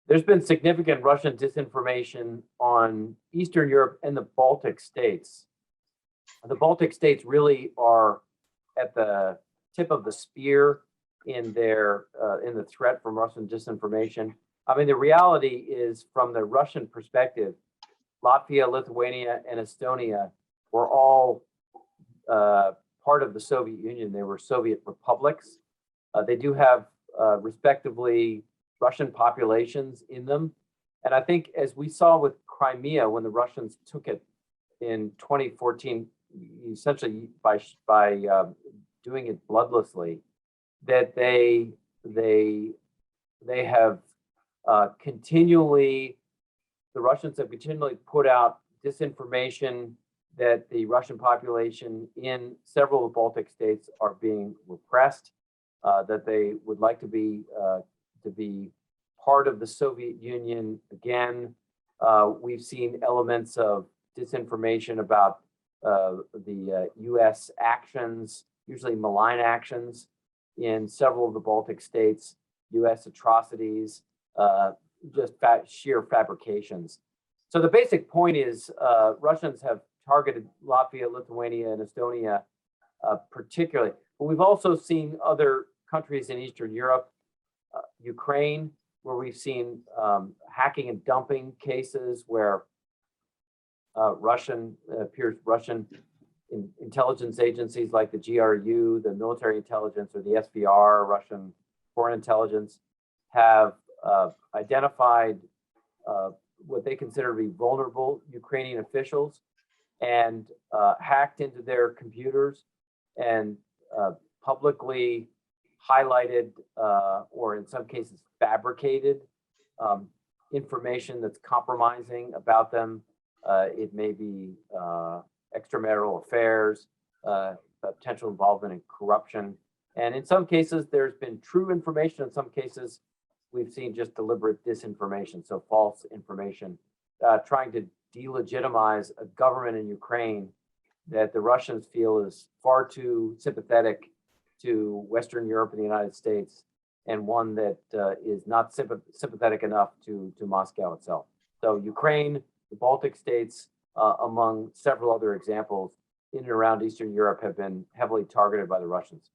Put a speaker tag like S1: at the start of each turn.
S1: There's been significant Russian disinformation on Eastern Europe and the Baltic states. The Baltic states really are at the tip of the spear in the threat from Russian disinformation. I mean, the reality is, from the Russian perspective, Latvia, Lithuania, and Estonia were all part of the Soviet Union. They were Soviet republics. They do have respectively Russian populations in them. And I think, as we saw with Crimea, when the Russians took it in 2014, essentially by doing it bloodlessly, that they have continually, the Russians have continually put out disinformation that the Russian population in several of the Baltic states are being repressed, that they would like to be part of the Soviet Union again. We've seen elements of disinformation about the U.S. actions, usually malign actions, in several of the Baltic states, U.S. atrocities, just sheer fabrications. So the basic point is, Russians have targeted Latvia, Lithuania, and Estonia particularly. But we've also seen other countries in Eastern Europe, Ukraine, where we've seen hacking and dumping cases where Russian intelligence agencies like the GRU, the military intelligence, or the SVR, Russian foreign intelligence, have identified what they consider to be vulnerable Ukrainian officials and hacked into their computers and publicly highlighted or in some cases fabricated information that's compromising about them. It may be extramarital affairs, potential involvement in corruption. And in some cases, there's been true information. In some cases, we've seen just deliberate disinformation, so false information, trying to delegitimize a government in Ukraine that the Russians feel is far too sympathetic to Western Europe and the United States, and one that is not sympathetic enough to Moscow itself. So Ukraine, the Baltic states, among several other examples in and around Eastern Europe, have been heavily targeted by the Russians.